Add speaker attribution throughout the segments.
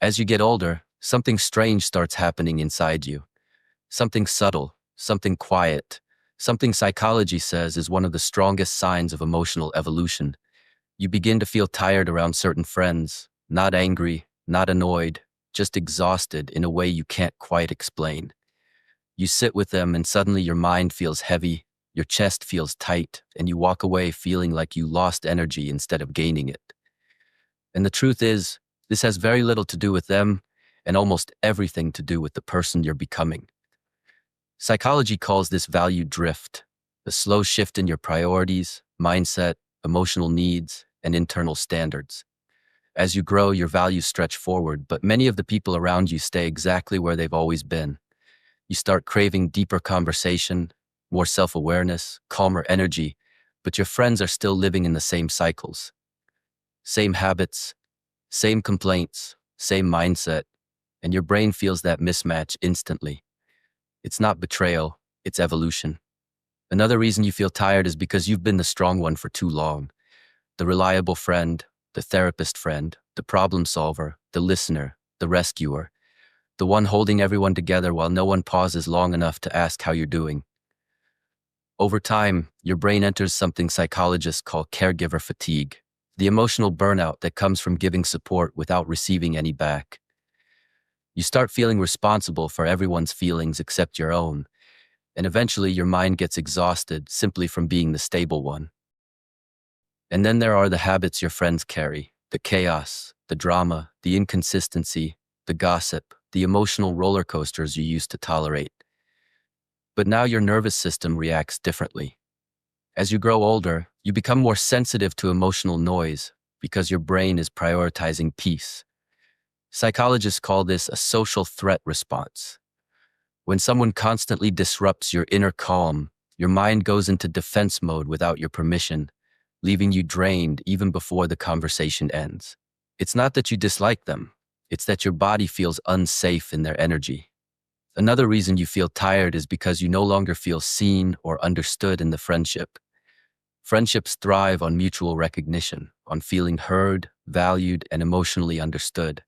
Speaker 1: As you get older, something strange starts happening inside you. Something subtle, something quiet, something psychology says is one of the strongest signs of emotional evolution. You begin to feel tired around certain friends, not angry, not annoyed, just exhausted in a way you can't quite explain. You sit with them and suddenly your mind feels heavy, your chest feels tight, and you walk away feeling like you lost energy instead of gaining it. And the truth is, this has very little to do with them and almost everything to do with the person you're becoming. Psychology calls this value drift, the slow shift in your priorities, mindset, emotional needs, and internal standards. As you grow, your values stretch forward, but many of the people around you stay exactly where they've always been. You start craving deeper conversation, more self-awareness, calmer energy, but your friends are still living in the same cycles. Same habits, same complaints, same mindset, and your brain feels that mismatch instantly. It's not betrayal, it's evolution. Another reason you feel tired is because you've been the strong one for too long. The reliable friend, the therapist friend, the problem solver, the listener, the rescuer, the one holding everyone together while no one pauses long enough to ask how you're doing. Over time, your brain enters something psychologists call caregiver fatigue, the emotional burnout that comes from giving support without receiving any back. You start feeling responsible for everyone's feelings except your own, and eventually your mind gets exhausted simply from being the stable one. And then there are the habits your friends carry, the chaos, the drama, the inconsistency, the gossip, the emotional roller coasters you used to tolerate. But now your nervous system reacts differently. As you grow older, you become more sensitive to emotional noise because your brain is prioritizing peace. Psychologists call this a social threat response. When someone constantly disrupts your inner calm, your mind goes into defense mode without your permission, leaving you drained even before the conversation ends. It's not that you dislike them, it's that your body feels unsafe in their energy. Another reason you feel tired is because you no longer feel seen or understood in the friendship. Friendships thrive on mutual recognition, on feeling heard, valued, and emotionally understood.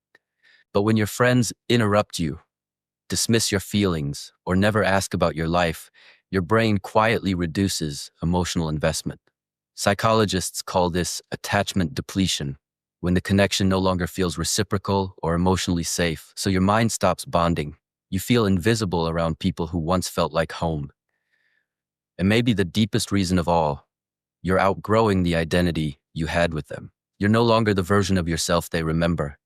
Speaker 1: But when your friends interrupt you, dismiss your feelings, or never ask about your life, your brain quietly reduces emotional investment. Psychologists call this attachment depletion, when the connection no longer feels reciprocal or emotionally safe, so your mind stops bonding. You feel invisible around people who once felt like home. And maybe the deepest reason of all, you're outgrowing the identity you had with them. You're no longer the version of yourself they remember.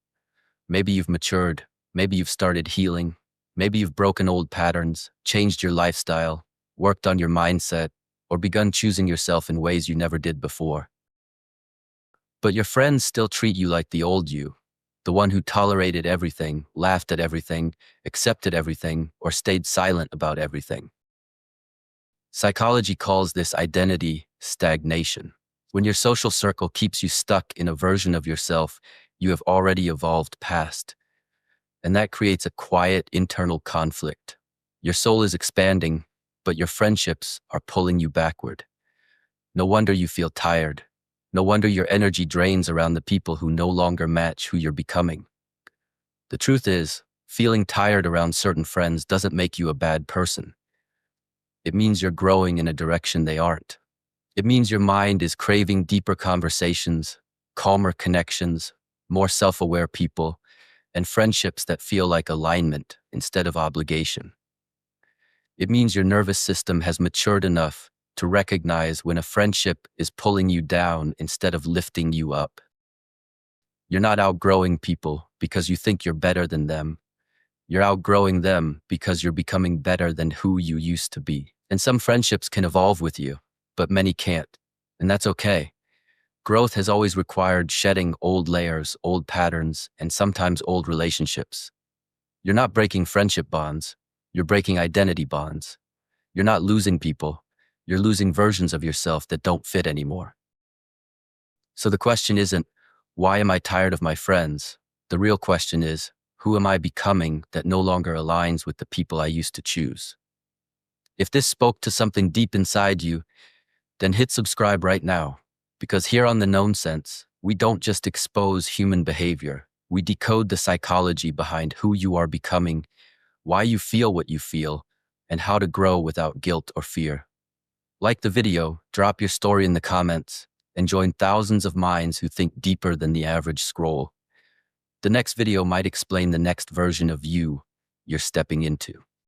Speaker 1: Maybe you've matured, maybe you've started healing, maybe you've broken old patterns, changed your lifestyle, worked on your mindset, or begun choosing yourself in ways you never did before. But your friends still treat you like the old you, the one who tolerated everything, laughed at everything, accepted everything, or stayed silent about everything. Psychology calls this identity stagnation. When your social circle keeps you stuck in a version of yourself you have already evolved past, and that creates a quiet internal conflict. Your soul is expanding, but your friendships are pulling you backward. No wonder you feel tired. No wonder your energy drains around the people who no longer match who you're becoming. The truth is, feeling tired around certain friends doesn't make you a bad person. It means you're growing in a direction they aren't. It means your mind is craving deeper conversations, calmer connections, more self-aware people, and friendships that feel like alignment instead of obligation. It means your nervous system has matured enough to recognize when a friendship is pulling you down instead of lifting you up. You're not outgrowing people because you think you're better than them. You're outgrowing them because you're becoming better than who you used to be. And some friendships can evolve with you, but many can't. And that's okay. Growth has always required shedding old layers, old patterns, and sometimes old relationships. You're not breaking friendship bonds. You're breaking identity bonds. You're not losing people. You're losing versions of yourself that don't fit anymore. So the question isn't, why am I tired of my friends? The real question is, who am I becoming that no longer aligns with the people I used to choose? If this spoke to something deep inside you, then hit subscribe right now. Because here on the Knownsense, we don't just expose human behavior, We decode the psychology behind who you are becoming, why you feel what you feel, and how to grow without guilt or fear. Like the video, drop your story in the comments, and join thousands of minds who think deeper than the average scroll. The next video might explain the next version of you you're stepping into.